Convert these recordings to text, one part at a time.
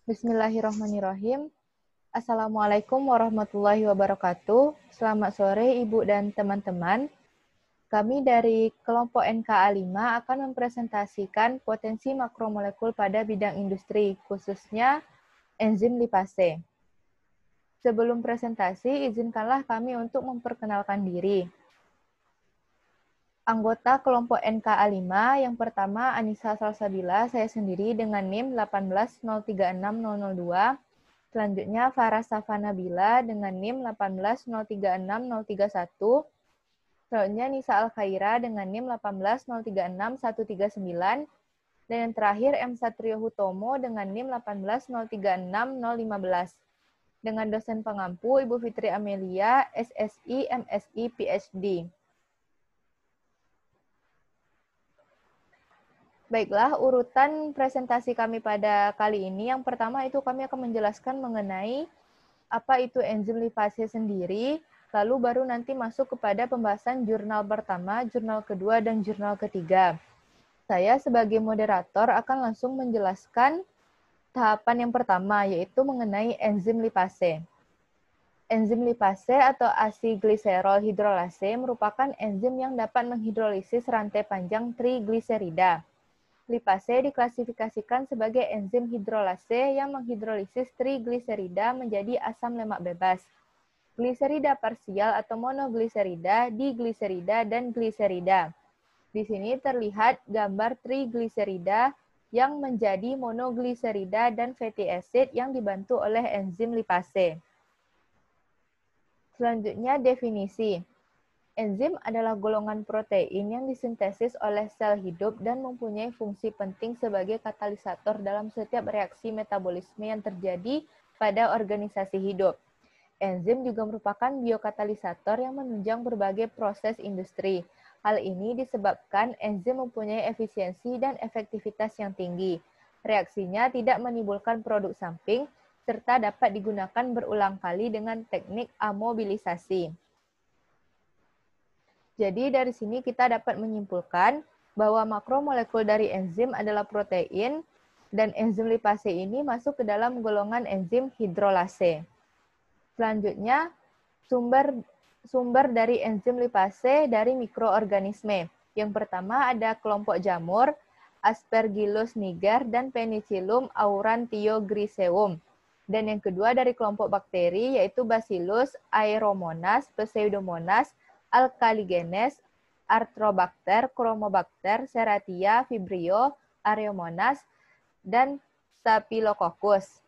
Bismillahirrahmanirrahim. Assalamualaikum warahmatullahi wabarakatuh. Selamat sore Ibu dan teman-teman. Kami dari kelompok NKA 5 akan mempresentasikan potensi makromolekul pada bidang industri, khususnya enzim lipase. Sebelum presentasi, izinkanlah kami untuk memperkenalkan diri. Anggota kelompok NKA 5, yang pertama Anissa Salsabila, saya sendiri dengan NIM 180360002. Selanjutnya Farah Safanabila dengan NIM 180360031. Selanjutnya Nisa Al-Khaira dengan NIM 180361139. Dan yang terakhir M. Satrio Hutomo dengan NIM 180360015. Dengan dosen pengampu Ibu Fitri Amelia, SSI, MSI, PhD. Baiklah, urutan presentasi kami pada kali ini. Yang pertama itu kami akan menjelaskan mengenai apa itu enzim lipase sendiri, lalu baru nanti masuk kepada pembahasan jurnal pertama, jurnal kedua, dan jurnal ketiga. Saya sebagai moderator akan langsung menjelaskan tahapan yang pertama, yaitu mengenai enzim lipase. Enzim lipase atau asiglycerol hidrolase merupakan enzim yang dapat menghidrolisis rantai panjang trigliserida. Lipase diklasifikasikan sebagai enzim hidrolase yang menghidrolisis trigliserida menjadi asam lemak bebas, gliserida parsial atau monogliserida, digliserida, dan gliserida. Di sini terlihat gambar trigliserida yang menjadi monogliserida dan fatty acid yang dibantu oleh enzim lipase. Selanjutnya definisi. Enzim adalah golongan protein yang disintesis oleh sel hidup dan mempunyai fungsi penting sebagai katalisator dalam setiap reaksi metabolisme yang terjadi pada organisasi hidup. Enzim juga merupakan biokatalisator yang menunjang berbagai proses industri. Hal ini disebabkan enzim mempunyai efisiensi dan efektivitas yang tinggi. Reaksinya tidak menimbulkan produk samping, serta dapat digunakan berulang kali dengan teknik amobilisasi. Jadi dari sini kita dapat menyimpulkan bahwa makromolekul dari enzim adalah protein dan enzim lipase ini masuk ke dalam golongan enzim hidrolase. Selanjutnya, sumber dari enzim lipase dari mikroorganisme. Yang pertama ada kelompok jamur, Aspergillus niger dan Penicillium aurantioglyceum. Dan yang kedua dari kelompok bakteri yaitu Bacillus aeromonas, Pseudomonas, Alkaligenes, Arthrobacter, Chromobacter, Serratia, Vibrio, Areomonas, dan Staphylococcus.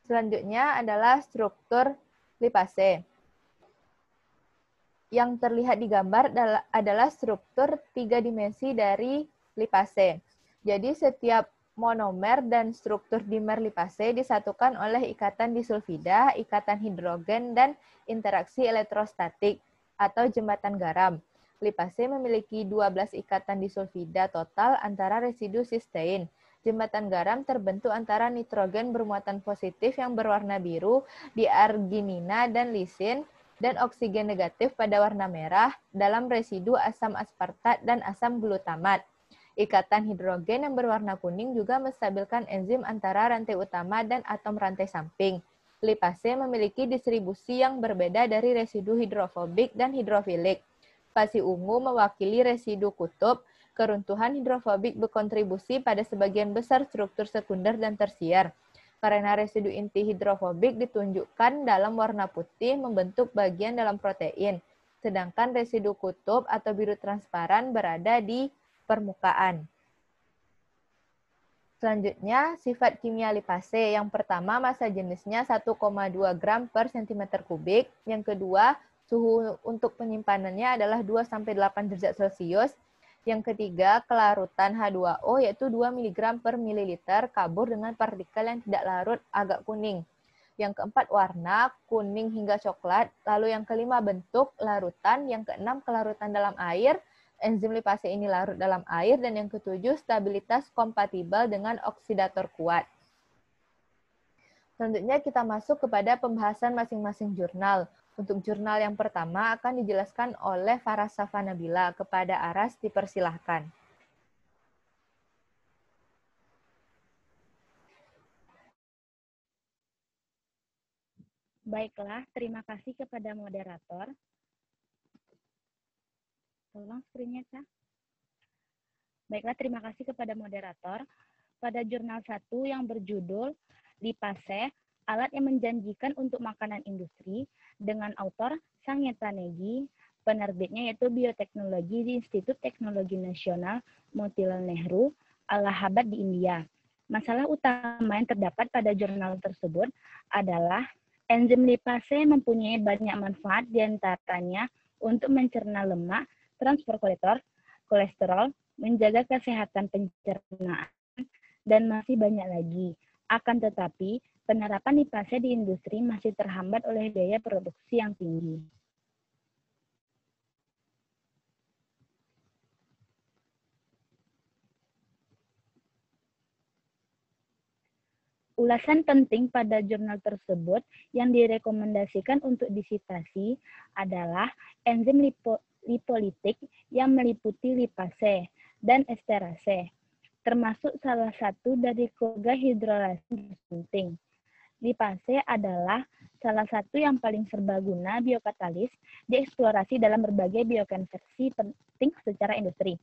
Selanjutnya adalah struktur lipase. Yang terlihat di gambar adalah struktur 3 dimensi dari lipase. Jadi setiap monomer dan struktur dimer lipase disatukan oleh ikatan disulfida, ikatan hidrogen, dan interaksi elektrostatik atau jembatan garam. Lipase memiliki 12 ikatan disulfida total antara residu sistein. Jembatan garam terbentuk antara nitrogen bermuatan positif yang berwarna biru di arginina dan lisin dan oksigen negatif pada warna merah dalam residu asam aspartat dan asam glutamat. Ikatan hidrogen yang berwarna kuning juga menstabilkan enzim antara rantai utama dan atom rantai samping. Lipase memiliki distribusi yang berbeda dari residu hidrofobik dan hidrofilik. Spasi ungu mewakili residu kutub. Keruntuhan hidrofobik berkontribusi pada sebagian besar struktur sekunder dan tersier. Karena residu inti hidrofobik ditunjukkan dalam warna putih membentuk bagian dalam protein, sedangkan residu kutub atau biru transparan berada di permukaan. Selanjutnya, sifat kimia lipase. Yang pertama, massa jenisnya 1,2 gram per cm kubik. Yang kedua, suhu untuk penyimpanannya adalah 2-8 derajat Celcius. Yang ketiga, kelarutan H2O yaitu 2 mg per mililiter kabur dengan partikel yang tidak larut agak kuning. Yang keempat, warna kuning hingga coklat. Lalu yang kelima, bentuk larutan. Yang keenam, kelarutan dalam air. Enzim lipase ini larut dalam air. Dan yang ketujuh, stabilitas kompatibel dengan oksidator kuat. Selanjutnya kita masuk kepada pembahasan masing-masing jurnal. Untuk jurnal yang pertama akan dijelaskan oleh Farah Safanabila. Kepada Aras dipersilahkan. Baiklah, terima kasih kepada moderator. Tolong screen-nya, Kak. Baiklah, terima kasih kepada moderator. Pada jurnal 1 yang berjudul Lipase, alat yang menjanjikan untuk makanan industri, dengan autor Sangyeta Negi, penerbitnya yaitu Bioteknologi di Institut Teknologi Nasional Motilal Nehru, Allahabad di India. Masalah utama yang terdapat pada jurnal tersebut adalah enzim lipase mempunyai banyak manfaat, diantaranya untuk mencerna lemak, transport kolesterol, menjaga kesehatan pencernaan, dan masih banyak lagi. Akan tetapi, penerapan lipase di industri masih terhambat oleh biaya produksi yang tinggi. Ulasan penting pada jurnal tersebut yang direkomendasikan untuk disitasi adalah enzim lipolitik yang meliputi lipase dan esterase, termasuk salah satu dari keluarga hidrolase penting. Lipase adalah salah satu yang paling serbaguna biokatalis dieksplorasi dalam berbagai biokonversi penting secara industri.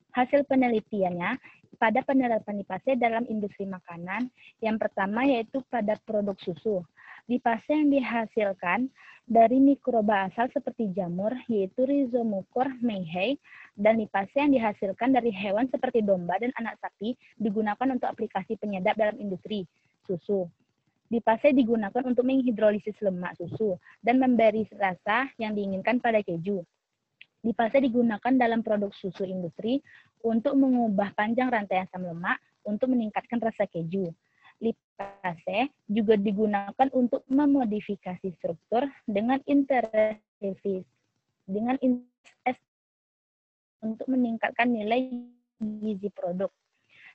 Hasil penelitiannya pada penerapan lipase dalam industri makanan, yang pertama yaitu pada produk susu. Lipase yang dihasilkan dari mikroba asal seperti jamur, yaitu Rhizomucor meihei, dan lipase yang dihasilkan dari hewan seperti domba dan anak sapi digunakan untuk aplikasi penyedap dalam industri susu. Lipase digunakan untuk menghidrolisis lemak susu dan memberi rasa yang diinginkan pada keju. Lipase digunakan dalam produk susu industri untuk mengubah panjang rantai asam lemak untuk meningkatkan rasa keju. Lipase juga digunakan untuk memodifikasi struktur dengan untuk meningkatkan nilai gizi produk.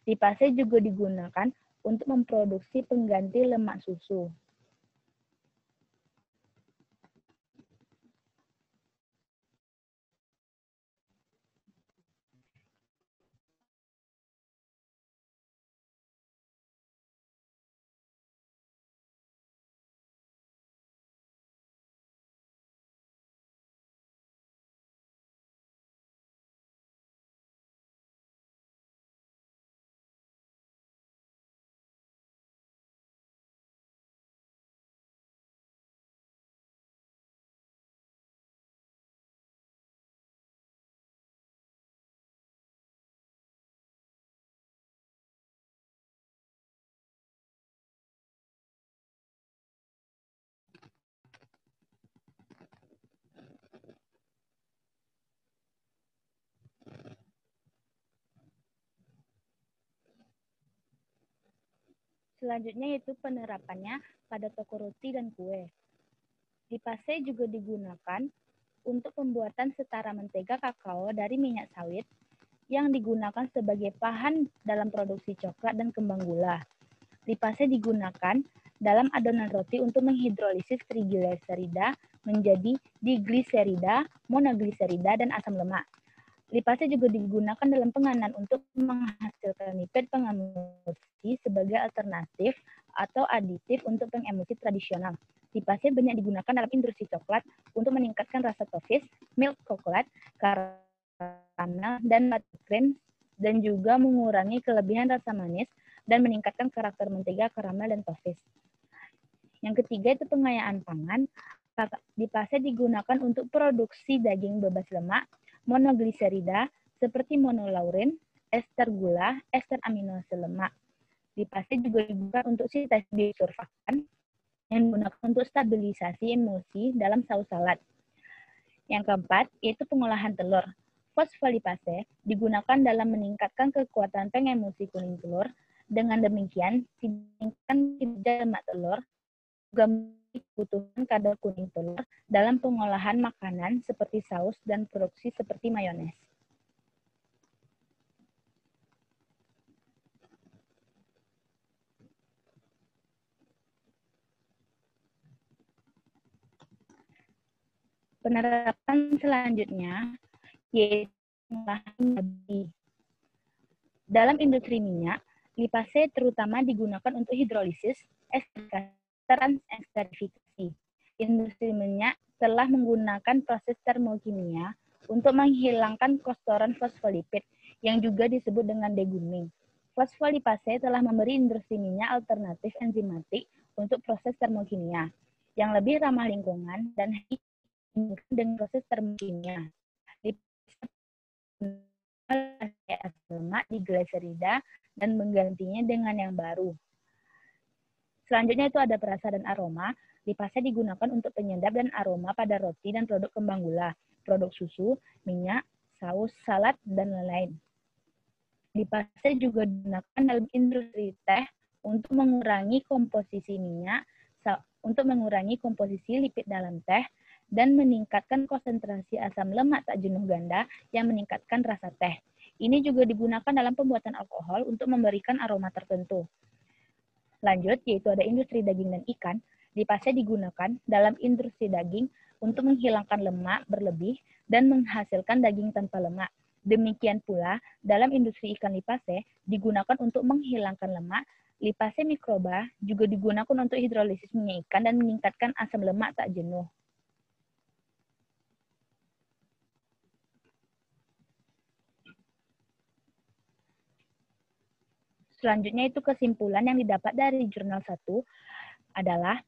Lipase juga digunakan untuk memproduksi pengganti lemak susu. Selanjutnya yaitu penerapannya pada toko roti dan kue. Lipase juga digunakan untuk pembuatan setara mentega kakao dari minyak sawit yang digunakan sebagai bahan dalam produksi coklat dan kembang gula. Lipase digunakan dalam adonan roti untuk menghidrolisis trigliserida menjadi digliserida, monogliserida, dan asam lemak. Lipase juga digunakan dalam penganan untuk menghasilkan lipid pengemulsi sebagai alternatif atau aditif untuk pengemulsi tradisional. Lipase banyak digunakan dalam industri coklat untuk meningkatkan rasa toffee, milk coklat, karamel, dan buttercream, dan juga mengurangi kelebihan rasa manis dan meningkatkan karakter mentega, karamel, dan toffee. Yang ketiga itu pengayaan pangan. Lipase digunakan untuk produksi daging bebas lemak, monogliserida seperti monolaurin, ester gula, ester aminoase lemak. Lipase juga digunakan untuk sintesis biosurfaktan yang digunakan untuk stabilisasi emulsi dalam saus salad. Yang keempat, yaitu pengolahan telur. Fosfolipase digunakan dalam meningkatkan kekuatan pengemulsi kuning telur. Dengan demikian, meningkatkan kinerja lemak telur, juga kebutuhan kadar kuning telur dalam pengolahan makanan seperti saus dan produksi seperti mayones. Penerapan selanjutnya yaitu pengolahan babi. Dalam industri minyak, lipase terutama digunakan untuk hidrolisis, esterifikasi, Industri minyak telah menggunakan proses termokimia untuk menghilangkan kotoran fosfolipid yang juga disebut dengan deguming. Fosfolipase telah memberi industri minyak alternatif enzimatik untuk proses termokimia yang lebih ramah lingkungan dan dengan proses termokimia. Lemak di gliserida dan menggantinya dengan yang baru. Selanjutnya itu ada perasa dan aroma. Lipase digunakan untuk penyedap dan aroma pada roti dan produk kembang gula, produk susu, minyak, saus, salad, dan lain-lain. Lipase juga digunakan dalam industri teh untuk mengurangi komposisi minyak, untuk mengurangi komposisi lipid dalam teh, dan meningkatkan konsentrasi asam lemak tak jenuh ganda yang meningkatkan rasa teh. Ini juga digunakan dalam pembuatan alkohol untuk memberikan aroma tertentu. Lanjut, yaitu ada industri daging dan ikan. Lipase digunakan dalam industri daging untuk menghilangkan lemak berlebih dan menghasilkan daging tanpa lemak. Demikian pula, dalam industri ikan lipase digunakan untuk menghilangkan lemak. Lipase mikroba juga digunakan untuk hidrolisis minyak ikan dan meningkatkan asam lemak tak jenuh. Selanjutnya itu kesimpulan yang didapat dari jurnal 1 adalah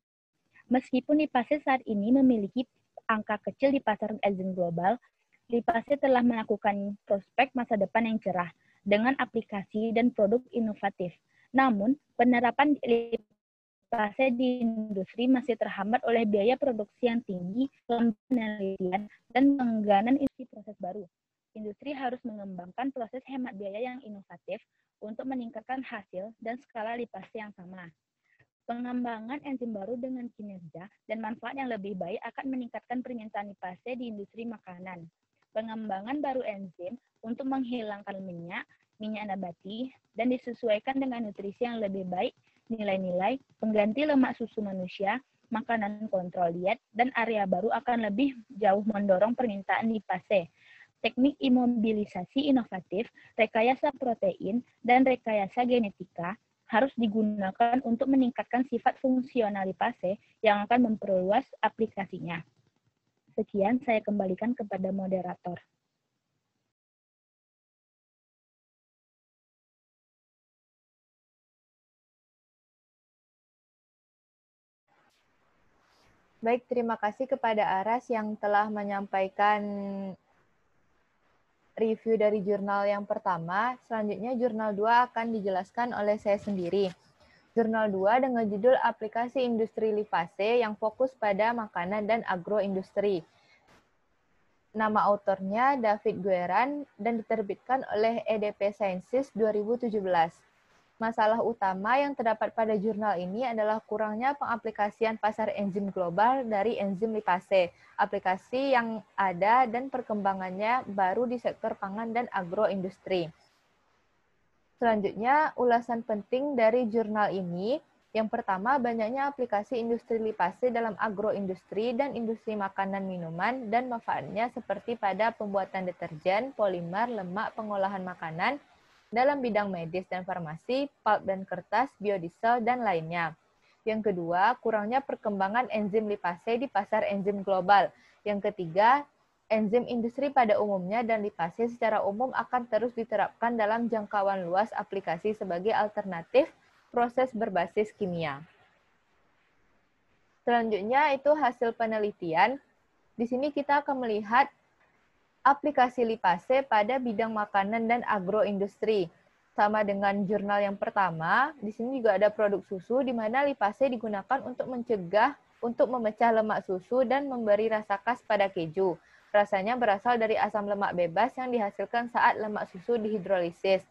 meskipun lipase saat ini memiliki angka kecil di pasar enzim global, lipase telah melakukan prospek masa depan yang cerah dengan aplikasi dan produk inovatif. Namun, penerapan lipase di industri masih terhambat oleh biaya produksi yang tinggi, penelitian, dan pengengganan industri proses baru. Industri harus mengembangkan proses hemat biaya yang inovatif untuk meningkatkan hasil dan skala lipase yang sama. Pengembangan enzim baru dengan kinerja dan manfaat yang lebih baik akan meningkatkan permintaan lipase di industri makanan. Pengembangan baru enzim untuk menghilangkan minyak nabati, dan disesuaikan dengan nutrisi yang lebih baik, nilai-nilai pengganti lemak susu manusia, makanan kontrol diet, dan area baru akan lebih jauh mendorong permintaan lipase. Teknik imobilisasi inovatif, rekayasa protein, dan rekayasa genetika harus digunakan untuk meningkatkan sifat fungsional lipase yang akan memperluas aplikasinya. Sekian, saya kembalikan kepada moderator. Baik, terima kasih kepada Aras yang telah menyampaikan review dari jurnal yang pertama. Selanjutnya jurnal 2 akan dijelaskan oleh saya sendiri. Jurnal 2 dengan judul Aplikasi Industri Lipase yang fokus pada makanan dan agroindustri. Nama autornya David Guerin dan diterbitkan oleh EDP Sciences 2017. Masalah utama yang terdapat pada jurnal ini adalah kurangnya pengaplikasian pasar enzim global dari enzim lipase, aplikasi yang ada dan perkembangannya baru di sektor pangan dan agroindustri. Selanjutnya, ulasan penting dari jurnal ini. Yang pertama, banyaknya aplikasi industri lipase dalam agroindustri dan industri makanan minuman dan manfaatnya seperti pada pembuatan deterjen, polimer, lemak, pengolahan makanan, dalam bidang medis dan farmasi, pulp dan kertas, biodiesel, dan lainnya. Yang kedua, kurangnya perkembangan enzim lipase di pasar enzim global. Yang ketiga, enzim industri pada umumnya dan lipase secara umum akan terus diterapkan dalam jangkauan luas aplikasi sebagai alternatif proses berbasis kimia. Selanjutnya itu hasil penelitian. Di sini kita akan melihat aplikasi lipase pada bidang makanan dan agroindustri. Sama dengan jurnal yang pertama, di sini juga ada produk susu di mana lipase digunakan untuk memecah lemak susu dan memberi rasa khas pada keju. Rasanya berasal dari asam lemak bebas yang dihasilkan saat lemak susu dihidrolisis.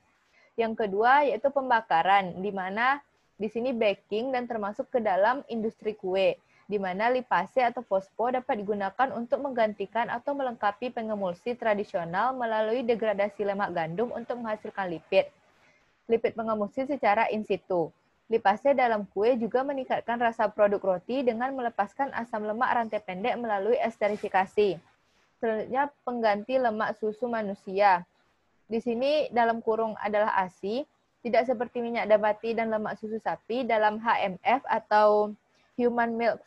Yang kedua yaitu pembakaran, di mana di sini baking dan termasuk ke dalam industri kue, di mana lipase atau fosfo dapat digunakan untuk menggantikan atau melengkapi pengemulsi tradisional melalui degradasi lemak gandum untuk menghasilkan lipid. Lipid pengemulsi secara in situ. Lipase dalam kue juga meningkatkan rasa produk roti dengan melepaskan asam lemak rantai pendek melalui esterifikasi. Selanjutnya, pengganti lemak susu manusia. Di sini dalam kurung adalah ASI, tidak seperti minyak nabati dan lemak susu sapi dalam HMF atau Human Milk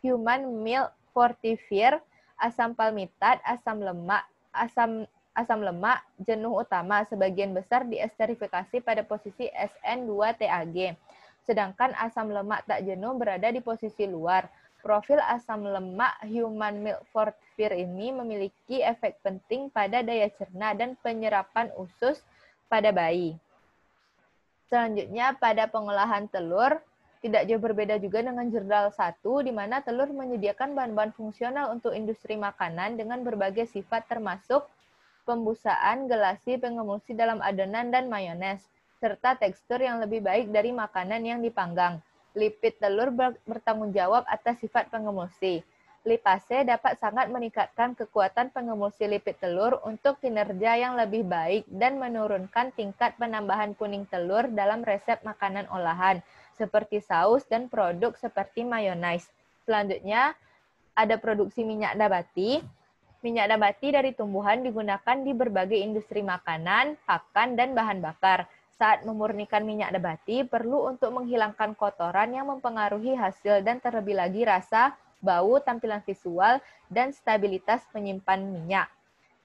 human milk fortifier, asam palmitat, asam lemak jenuh utama sebagian besar diesterifikasi pada posisi SN2-TAG. Sedangkan asam lemak tak jenuh berada di posisi luar. Profil asam lemak human milk fortifier ini memiliki efek penting pada daya cerna dan penyerapan usus pada bayi. Selanjutnya, pada pengolahan telur, tidak jauh berbeda juga dengan jurnal 1, di mana telur menyediakan bahan-bahan fungsional untuk industri makanan dengan berbagai sifat termasuk pembusaan, gelasi, pengemulsi dalam adonan, dan mayones, serta tekstur yang lebih baik dari makanan yang dipanggang. Lipid telur bertanggung jawab atas sifat pengemulsi. Lipase dapat sangat meningkatkan kekuatan pengemulsi lipid telur untuk kinerja yang lebih baik dan menurunkan tingkat penambahan kuning telur dalam resep makanan olahan, seperti saus dan produk seperti mayones. Selanjutnya, ada produksi minyak nabati. Minyak nabati dari tumbuhan digunakan di berbagai industri makanan, pakan, dan bahan bakar. Saat memurnikan minyak nabati, perlu untuk menghilangkan kotoran yang mempengaruhi hasil dan terlebih lagi rasa, bau, tampilan visual, dan stabilitas penyimpan minyak.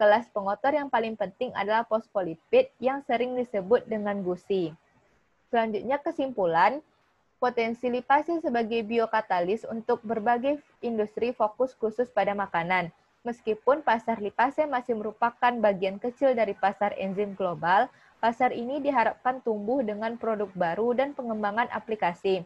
Kelas pengotor yang paling penting adalah fosfolipid yang sering disebut dengan gusi. Selanjutnya kesimpulan, potensi lipase sebagai biokatalis untuk berbagai industri fokus khusus pada makanan. Meskipun pasar lipase masih merupakan bagian kecil dari pasar enzim global, pasar ini diharapkan tumbuh dengan produk baru dan pengembangan aplikasi.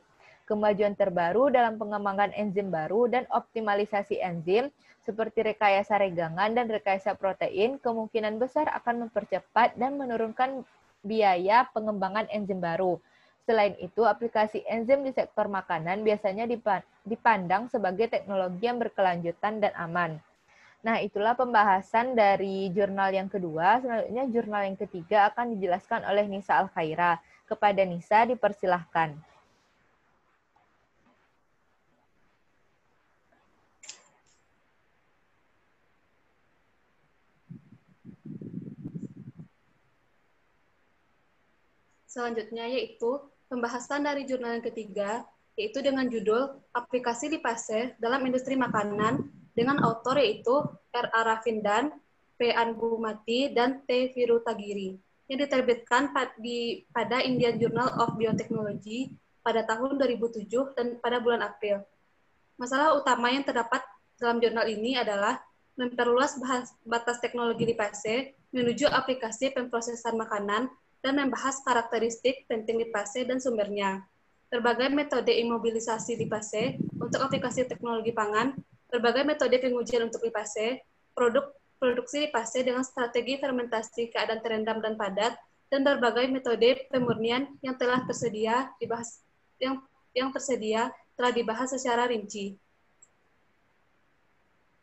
Kemajuan terbaru dalam pengembangan enzim baru dan optimalisasi enzim, seperti rekayasa regangan dan rekayasa protein, kemungkinan besar akan mempercepat dan menurunkan biaya pengembangan enzim baru. Selain itu, aplikasi enzim di sektor makanan biasanya dipandang sebagai teknologi yang berkelanjutan dan aman. Nah, itulah pembahasan dari jurnal yang kedua. Selanjutnya, jurnal yang ketiga akan dijelaskan oleh Nisa Al-Khaira. Kepada Nisa, dipersilahkan. Selanjutnya yaitu pembahasan dari jurnal yang ketiga, yaitu dengan judul Aplikasi Lipase dalam Industri Makanan dengan autor yaitu R.A. Ravindan, P. Anbumati, dan T. Virutagiri, yang diterbitkan pada Indian Journal of Biotechnology pada tahun 2007 dan pada bulan April. Masalah utama yang terdapat dalam jurnal ini adalah memperluas batas teknologi lipase menuju aplikasi pemprosesan makanan dan membahas karakteristik penting lipase dan sumbernya, berbagai metode imobilisasi lipase untuk aplikasi teknologi pangan, berbagai metode pengujian untuk lipase, produksi lipase dengan strategi fermentasi keadaan terendam dan padat, dan berbagai metode pemurnian yang telah tersedia telah dibahas secara rinci.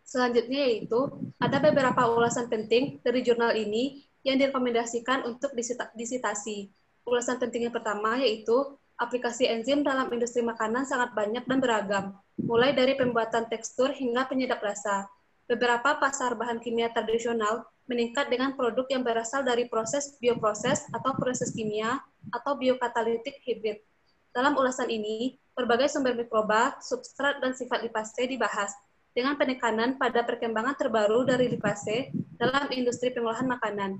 Selanjutnya yaitu ada beberapa ulasan penting dari jurnal ini yang direkomendasikan untuk disitasi. Ulasan penting yang pertama yaitu aplikasi enzim dalam industri makanan sangat banyak dan beragam, mulai dari pembuatan tekstur hingga penyedap rasa. Beberapa pasar bahan kimia tradisional meningkat dengan produk yang berasal dari proses bioproses atau proses kimia atau biokatalitik hibrid. Dalam ulasan ini, berbagai sumber mikroba, substrat, dan sifat lipase dibahas, dengan penekanan pada perkembangan terbaru dari lipase dalam industri pengolahan makanan.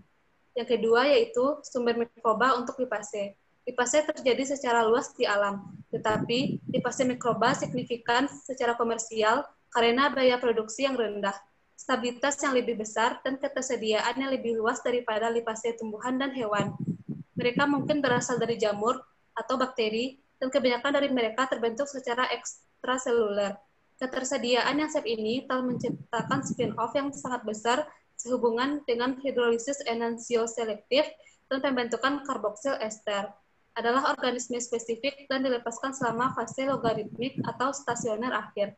Yang kedua yaitu sumber mikroba untuk lipase. Lipase terjadi secara luas di alam, tetapi lipase mikroba signifikan secara komersial karena biaya produksi yang rendah, stabilitas yang lebih besar, dan ketersediaan yang lebih luas daripada lipase tumbuhan dan hewan. Mereka mungkin berasal dari jamur atau bakteri, dan kebanyakan dari mereka terbentuk secara ekstraseluler. Ketersediaan yang ini telah menciptakan spin-off yang sangat besar sehubungan dengan hidrolisis enantioselektif dan pembentukan karboksil ester. Adalah organisme spesifik dan dilepaskan selama fase logaritmik atau stasioner akhir.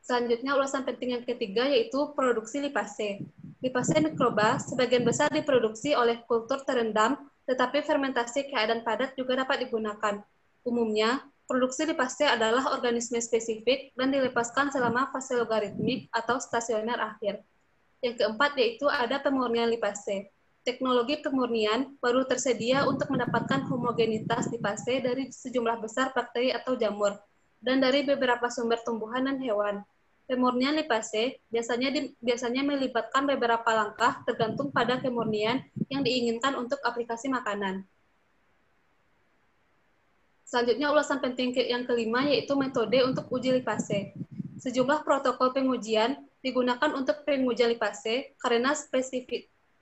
Selanjutnya, ulasan penting yang ketiga yaitu produksi lipase. Lipase mikroba sebagian besar diproduksi oleh kultur terendam, tetapi fermentasi keadaan padat juga dapat digunakan. Umumnya, produksi lipase adalah organisme spesifik dan dilepaskan selama fase logaritmik atau stasioner akhir. Yang keempat yaitu ada pemurnian lipase. Teknologi pemurnian baru tersedia untuk mendapatkan homogenitas lipase dari sejumlah besar bakteri atau jamur. dan dari beberapa sumber tumbuhan dan hewan. Pemurnian lipase biasanya melibatkan beberapa langkah tergantung pada kemurnian yang diinginkan untuk aplikasi makanan. Selanjutnya ulasan penting yang kelima yaitu metode untuk uji lipase. Sejumlah protokol pengujian digunakan untuk pengujian lipase karena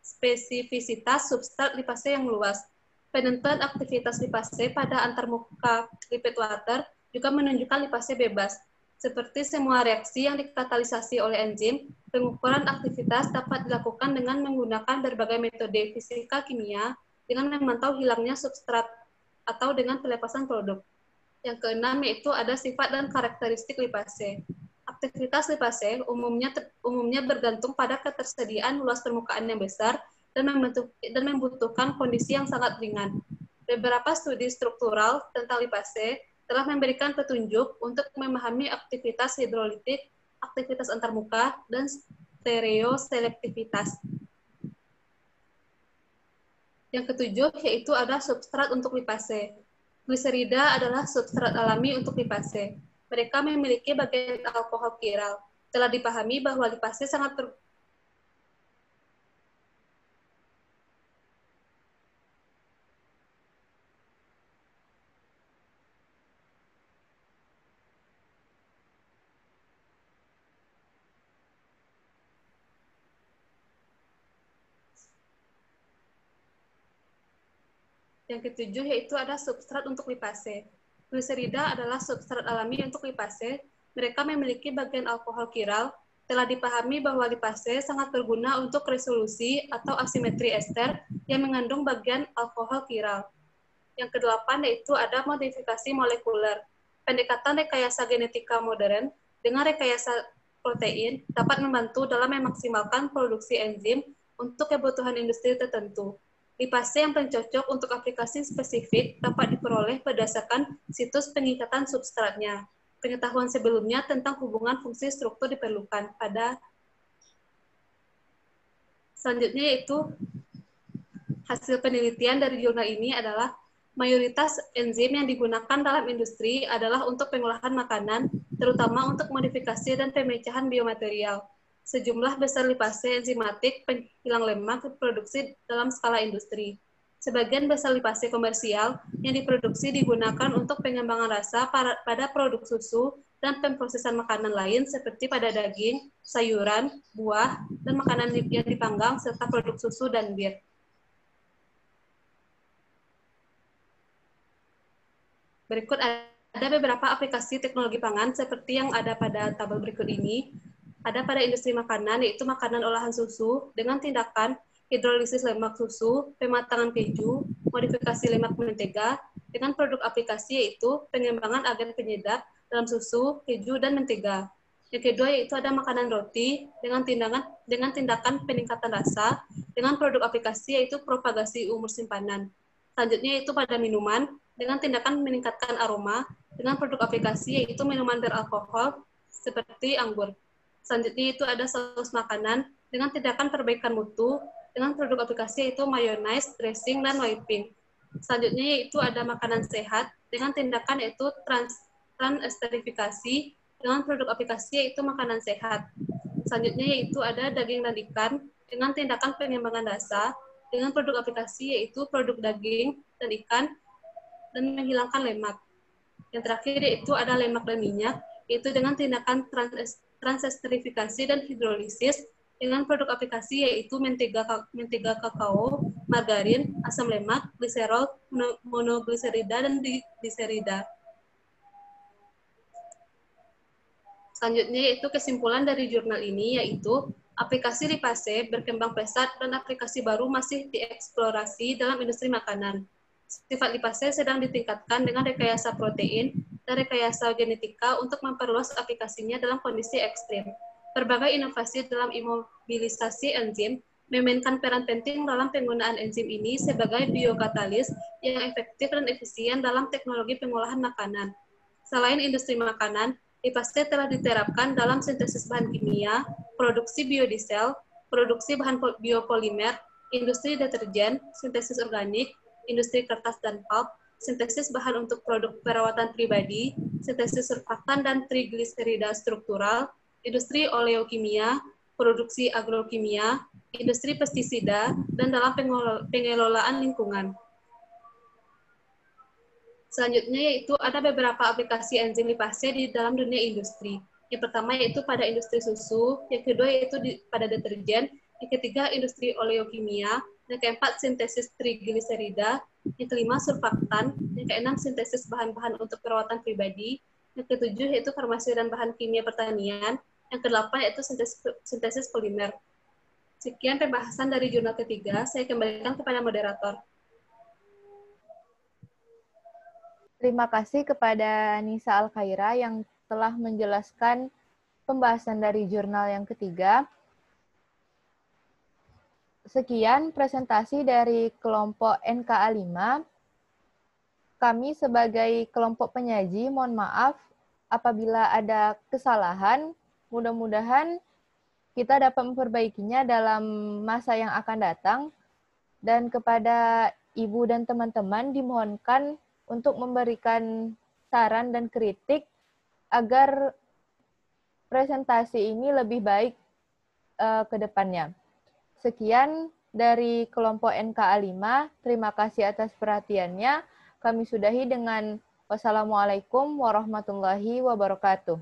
spesifisitas substrat lipase yang luas. Penentuan aktivitas lipase pada antarmuka lipid water juga menunjukkan lipase bebas. Seperti semua reaksi yang dikatalisasi oleh enzim, pengukuran aktivitas dapat dilakukan dengan menggunakan berbagai metode fisika kimia dengan memantau hilangnya substrat atau dengan pelepasan produk. Yang keenam yaitu ada sifat dan karakteristik lipase. Aktivitas lipase umumnya bergantung pada ketersediaan luas permukaan yang besar dan membutuhkan kondisi yang sangat ringan. Beberapa studi struktural tentang lipase telah memberikan petunjuk untuk memahami aktivitas hidrolitik, aktivitas antarmuka, dan stereoselektivitas. Yang ketujuh yaitu ada substrat untuk lipase. Gliserida adalah substrat alami untuk lipase. Mereka memiliki bagian alkohol kiral. Telah dipahami bahwa lipase sangat Yang ketujuh yaitu ada substrat untuk lipase. Gliserida adalah substrat alami untuk lipase. Mereka memiliki bagian alkohol kiral. Telah dipahami bahwa lipase sangat berguna untuk resolusi atau asimetri ester yang mengandung bagian alkohol kiral. Yang kedelapan yaitu ada modifikasi molekuler. Pendekatan rekayasa genetika modern dengan rekayasa protein dapat membantu dalam memaksimalkan produksi enzim untuk kebutuhan industri tertentu. Lipase yang pencocok untuk aplikasi spesifik dapat diperoleh berdasarkan situs pengikatan substratnya. Pengetahuan sebelumnya tentang hubungan fungsi struktur diperlukan pada selanjutnya yaitu hasil penelitian dari jurnal ini adalah mayoritas enzim yang digunakan dalam industri adalah untuk pengolahan makanan, terutama untuk modifikasi dan pemecahan biomaterial. Sejumlah besar lipase enzimatik penghilang lemak diproduksi dalam skala industri. Sebagian besar lipase komersial yang diproduksi digunakan untuk pengembangan rasa pada produk susu dan pemprosesan makanan lain seperti pada daging, sayuran, buah, dan makanan yang dipanggang serta produk susu dan bir. Berikut ada beberapa aplikasi teknologi pangan seperti yang ada pada tabel berikut ini. Ada pada industri makanan, yaitu makanan olahan susu dengan tindakan hidrolisis lemak susu, pematangan keju, modifikasi lemak mentega, dengan produk aplikasi yaitu pengembangan agen penyedap dalam susu, keju, dan mentega. Yang kedua yaitu ada makanan roti dengan tindakan peningkatan rasa, dengan produk aplikasi yaitu propagasi umur simpanan. Selanjutnya yaitu pada minuman, dengan tindakan meningkatkan aroma, dengan produk aplikasi yaitu minuman beralkohol seperti anggur. Selanjutnya itu ada saus makanan dengan tindakan perbaikan mutu dengan produk aplikasi yaitu mayonnaise, dressing, dan whipping. Selanjutnya yaitu ada makanan sehat dengan tindakan yaitu transesterifikasi dengan produk aplikasi yaitu makanan sehat. Selanjutnya yaitu ada daging dan ikan dengan tindakan pengembangan rasa dengan produk aplikasi yaitu produk daging dan ikan dan menghilangkan lemak. Yang terakhir yaitu ada lemak dan minyak yaitu dengan tindakan transesterifikasi dan hidrolisis dengan produk aplikasi yaitu mentega kakao, margarin, asam lemak, gliserol, monogliserida, dan digliserida. Selanjutnya yaitu kesimpulan dari jurnal ini yaitu aplikasi lipase berkembang pesat dan aplikasi baru masih dieksplorasi dalam industri makanan. Sifat lipase sedang ditingkatkan dengan rekayasa protein dan rekayasa genetika untuk memperluas aplikasinya dalam kondisi ekstrim. Berbagai inovasi dalam imobilisasi enzim memainkan peran penting dalam penggunaan enzim ini sebagai biokatalis yang efektif dan efisien dalam teknologi pengolahan makanan. Selain industri makanan, lipase telah diterapkan dalam sintesis bahan kimia, produksi biodiesel, produksi bahan biopolimer, industri deterjen, sintesis organik, industri kertas dan pulp, sintesis bahan untuk produk perawatan pribadi, sintesis surfaktan dan trigliserida struktural, industri oleokimia, produksi agrokimia, industri pestisida, dan dalam pengelolaan lingkungan. Selanjutnya yaitu ada beberapa aplikasi enzim lipase di dalam dunia industri. Yang pertama yaitu pada industri susu, yang kedua yaitu pada deterjen, yang ketiga industri oleokimia, yang keempat sintesis trigliserida, yang kelima surfaktan, yang keenam sintesis bahan-bahan untuk perawatan pribadi, yang ketujuh yaitu farmasi dan bahan kimia pertanian, yang kedelapan yaitu sintesis polimer. Sekian pembahasan dari jurnal ketiga, saya kembalikan kepada moderator. Terima kasih kepada Nisa Al-Khaira yang telah menjelaskan pembahasan dari jurnal yang ketiga. Sekian presentasi dari kelompok NKA 5. Kami sebagai kelompok penyaji, mohon maaf apabila ada kesalahan. Mudah-mudahan kita dapat memperbaikinya dalam masa yang akan datang. Dan kepada Ibu dan teman-teman dimohonkan untuk memberikan saran dan kritik agar presentasi ini lebih baik ke depannya. Sekian dari kelompok NKA 5. Terima kasih atas perhatiannya. Kami sudahi dengan wassalamualaikum warahmatullahi wabarakatuh.